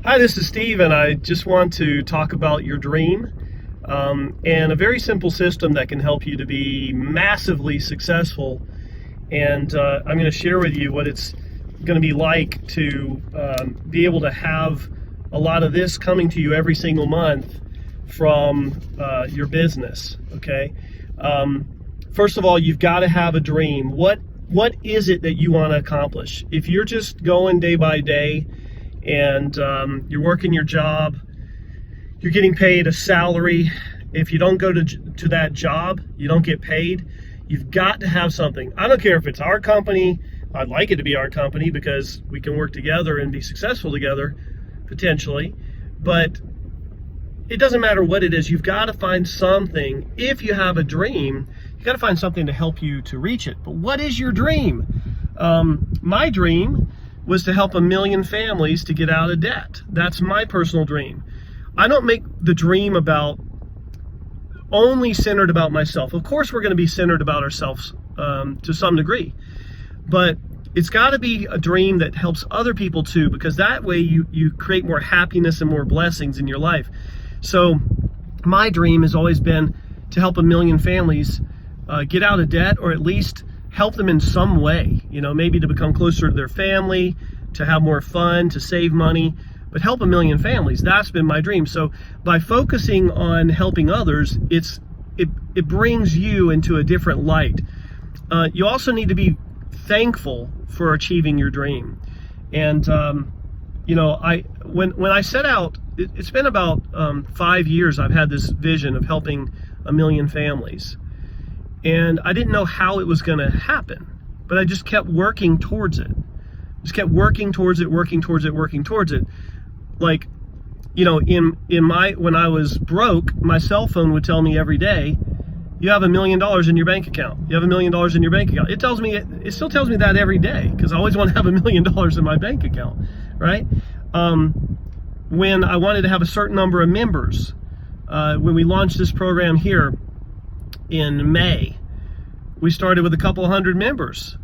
Hi, this is Steve, and I just want to talk about your dream and a very simple system that can help you to be massively successful. And I'm going to share with you what it's going to be like to be able to have a lot of this coming to you every single month from your business. Okay. First of all, you've got to have a dream. What is it that you want to accomplish? If you're just going day by day and you're working your job, you're getting paid a salary. If you don't go to that job, you don't get paid. You've got to have something. I don't care if it's our company. I'd like it to be our company because we can work together and be successful together, potentially. But it doesn't matter what it is. You've got to find something. If you have a dream, you've got to find something to help you to reach it. But what is your dream? My dream was to help 1 million families to get out of debt. That's my personal dream. I don't make the dream about only centered about myself. Of course, we're going to be centered about ourselves to some degree, but it's got to be a dream that helps other people too, because that way you create more happiness and more blessings in your life. So my dream has always been to help 1 million families get out of debt, or at least help them in some way, maybe to become closer to their family, to have more fun, to save money, but help 1 million families. That's been my dream. So by focusing on helping others, it brings you into a different light. You also need to be thankful for achieving your dream. And when I set out, it's been about 5 years I've had this vision of helping 1 million families. And I didn't know how it was going to happen, but I just kept working towards it. Just kept working towards it. Like, when I was broke, my cell phone would tell me every day, you have $1 million in your bank account. You have $1 million in your bank account. It still tells me that every day, because I always want to have $1 million in my bank account, right? When I wanted to have a certain number of members, when we launched this program here in May, we started with a couple hundred members,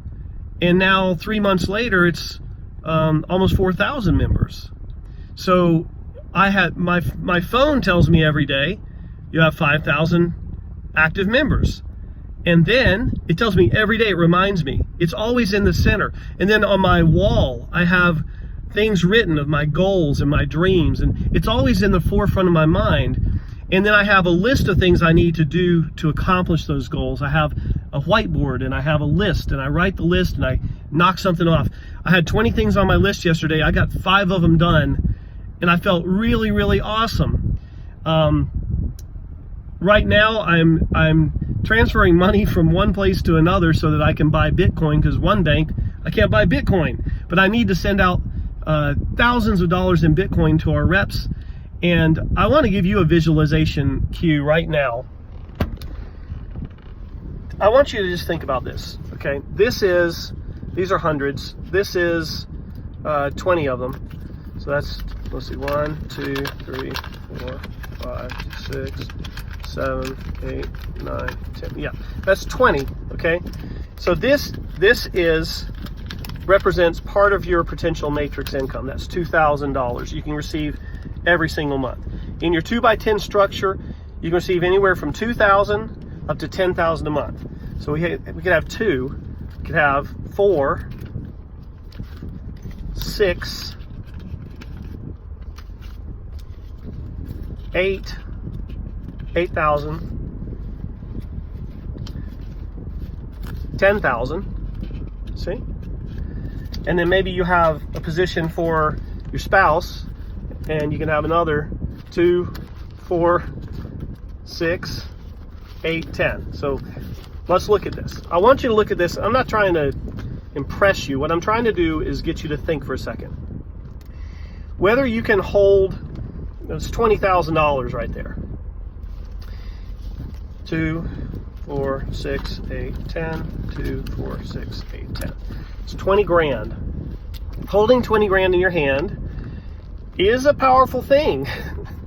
and now 3 months later it's almost 4,000 members. So I had my phone tells me every day you have 5,000 active members, and then it tells me every day, it reminds me. It's always in the center. And then on my wall I have things written of my goals and my dreams, and it's always in the forefront of my mind. And then I have a list of things I need to do to accomplish those goals. I have a whiteboard and I have a list, and I write the list and I knock something off. I had 20 things on my list yesterday. I got 5 of them done, and I felt really, really awesome. Right now I'm transferring money from one place to another so that I can buy Bitcoin, because one bank I can't buy Bitcoin, but I need to send out thousands of dollars in Bitcoin to our reps. And I want to give you a visualization cue right now. I want you to just think about this, okay? These are hundreds. This is 20 of them. So that's, let's see, 1, 2, 3, 4, 5, 6, 7, 8, 9, 10. Yeah, that's 20, okay? So this represents part of your potential matrix income. That's $2,000 you can receive every single month. In your 2x10 structure, you can receive anywhere from $2,000 up to $10,000 a month. So we could have 2, we could have 4, 6, 8, 8,000, 10,000. See? And then maybe you have a position for your spouse, and you can have another 2, 4, 6, 8, 10. So let's look at this. I want you to look at this. I'm not trying to impress you. What I'm trying to do is get you to think for a second. Whether you can hold, it's $20,000 right there. 2, 4, 6, 8, 10, 2, 4, 6, 8, 10. It's 20 grand. Holding 20 grand in your hand is a powerful thing.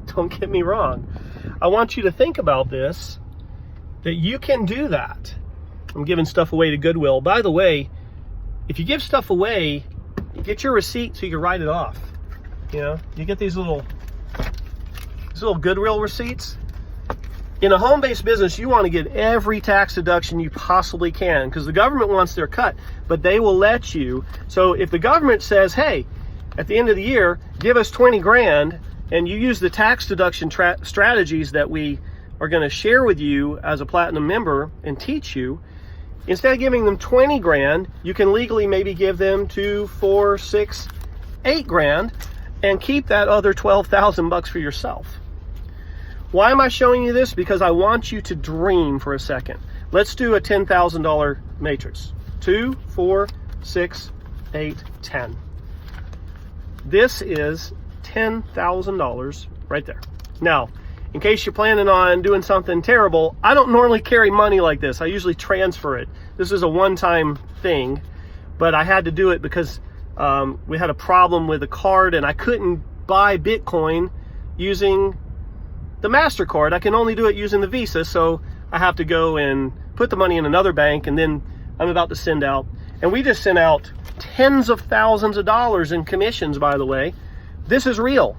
Don't get me wrong. I want you to think about this, that you can do that. I'm giving stuff away to Goodwill. By the way, if you give stuff away, get your receipt so you can write it off. You know, you get these little Goodwill receipts. In a home-based business, you want to get every tax deduction you possibly can because the government wants their cut, but they will let you. So if the government says, hey, at the end of the year, give us 20 grand, and you use the tax deduction strategies that we are going to share with you as a platinum member and teach you, instead of giving them 20 grand, you can legally maybe give them 2, 4, 6, 8 grand and keep that other 12,000 bucks for yourself. Why am I showing you this? Because I want you to dream for a second. Let's do a $10,000 matrix. 2, 4, 6, 8, 10. This is $10,000 right there. Now, in case you're planning on doing something terrible, I don't normally carry money like this. I usually transfer it. This is a one-time thing, but I had to do it because we had a problem with a card and I couldn't buy Bitcoin using the MasterCard. I can only do it using the Visa, so I have to go and put the money in another bank, and then I'm about to send out. And we just sent out tens of thousands of dollars in commissions, by the way. This is real.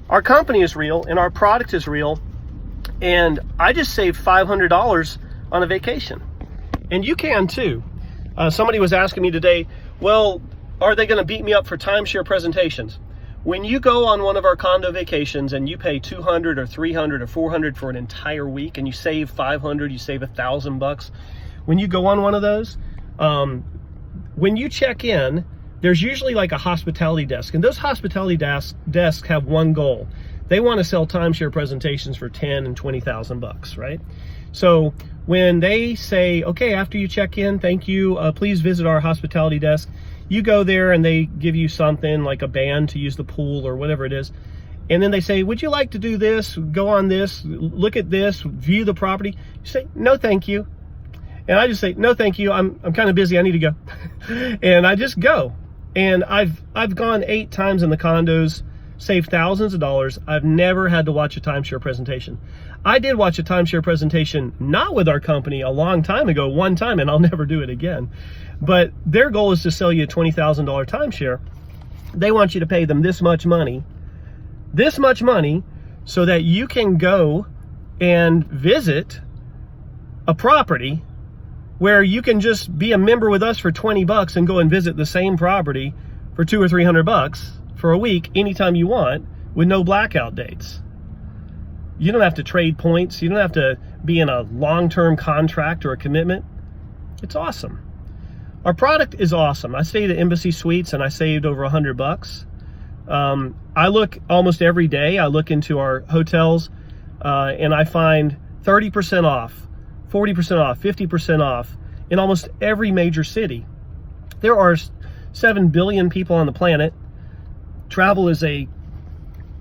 Our company is real, and our product is real, and I just saved $500 on a vacation. And you can too. Somebody was asking me today, well, are they going to beat me up for timeshare presentations? When you go on one of our condo vacations and you pay $200 or $300 or $400 for an entire week and you save $500, you save $1,000 when you go on one of those, when you check in, there's usually like a hospitality desk, and those hospitality desks have one goal. They want to sell timeshare presentations for $10,000 and $20,000, right? So when they say, okay, after you check in, thank you, please visit our hospitality desk, you go there and they give you something like a band to use the pool or whatever it is. And then they say, would you like to do this? Go on this, look at this, view the property. You say, no, thank you. And I just say, no, thank you. I'm kind of busy. I need to go. And I just go. And I've gone 8 times in the condos, saved thousands of dollars. I've never had to watch a timeshare presentation. I did watch a timeshare presentation, not with our company, a long time ago, one time, and I'll never do it again. But their goal is to sell you a $20,000 timeshare. They want you to pay them this much money, so that you can go and visit a property where you can just be a member with us for 20 bucks and go and visit the same property for $200 or $300 for a week anytime you want with no blackout dates. You don't have to trade points. You don't have to be in a long-term contract or a commitment. It's awesome. Our product is awesome. I stayed at Embassy Suites and I saved over $100. I look almost every day. I look into our hotels and I find 30% off, 40% off, 50% off in almost every major city. There are 7 billion people on the planet. Travel is a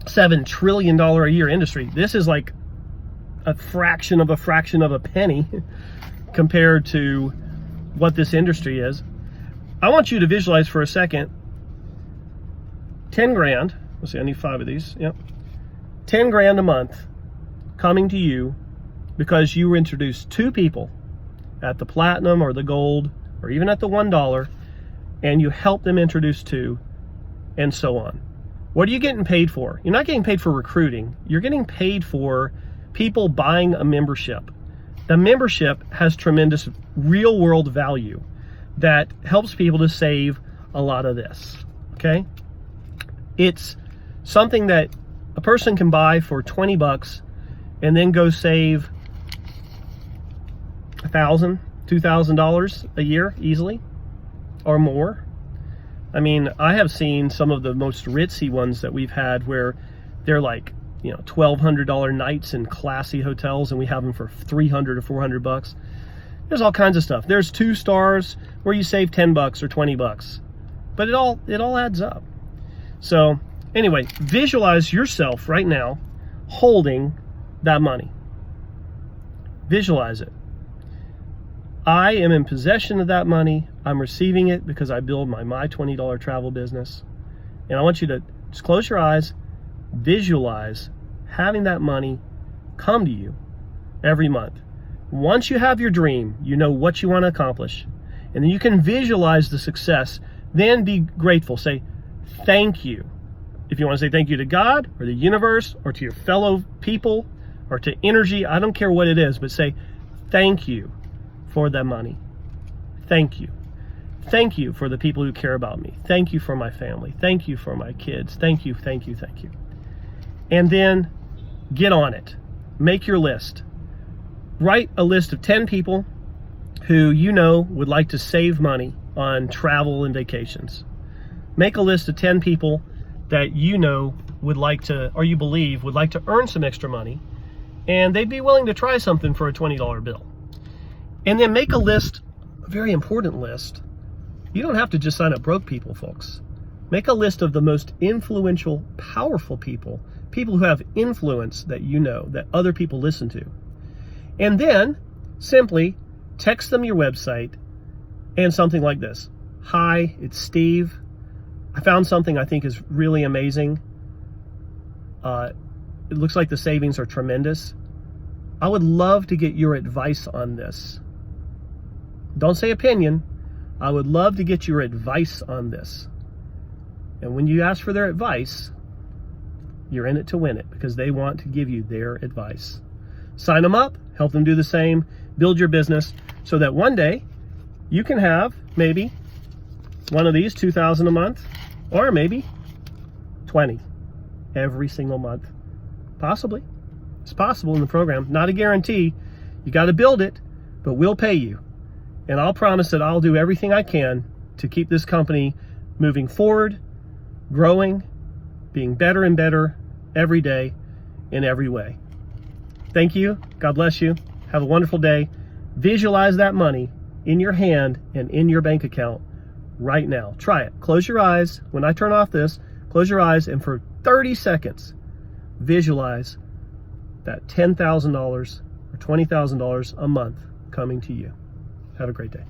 $7 trillion a year industry. This is like a fraction of a penny compared to what this industry is. I want you to visualize for a second 10 grand. Let's see, I need 5 of these. Yep. 10 grand a month coming to you because you were introduced 2 people at the platinum or the gold or even at the $1, and you help them introduce 2, and so on. What are you getting paid for? You're not getting paid for recruiting. You're getting paid for people buying a membership. The membership has tremendous real world value that helps people to save a lot of this, okay? It's something that a person can buy for 20 bucks and then go save $1,000, $2,000 a year easily or more. I mean, I have seen some of the most ritzy ones that we've had where they're like, you know, $1,200 nights in classy hotels, and we have them for $300 or $400. There's all kinds of stuff. There's 2 stars where you save 10 bucks or 20 bucks, but it all adds up. So anyway, visualize yourself right now holding that money. Visualize it. I am in possession of that money. I'm receiving it because I build my My20 travel business. And I want you to just close your eyes, visualize having that money come to you every month. Once you have your dream, you know what you want to accomplish, and then you can visualize the success, then be grateful. Say, thank you. If you want to say thank you to God or the universe or to your fellow people or to energy, I don't care what it is, but say thank you for the money. Thank you. Thank you for the people who care about me. Thank you for my family. Thank you for my kids. Thank you, thank you, thank you. And then get on it. Make your list. Write a list of 10 people who you know would like to save money on travel and vacations. Make a list of 10 people that you know would like to, or you believe would like to earn some extra money, and they'd be willing to try something for a $20 bill. And then make a list, a very important list. You don't have to just sign up broke people, folks. Make a list of the most influential, powerful people, people who have influence that you know, that other people listen to. And then simply text them your website and something like this. Hi, it's Steve. I found something I think is really amazing. It looks like the savings are tremendous. I would love to get your advice on this. Don't say opinion. I would love to get your advice on this. And when you ask for their advice, you're in it to win it because they want to give you their advice. Sign them up, help them do the same, build your business so that one day you can have maybe one of these, $2,000 a month, or maybe 20 every single month. Possibly. It's possible in the program. Not a guarantee. You got to build it, but we'll pay you. And I'll promise that I'll do everything I can to keep this company moving forward, growing, being better and better every day in every way. Thank you. God bless you. Have a wonderful day. Visualize that money in your hand and in your bank account right now. Try it. Close your eyes. When I turn off this, close your eyes and for 30 seconds, visualize that $10,000 or $20,000 a month coming to you. Have a great day.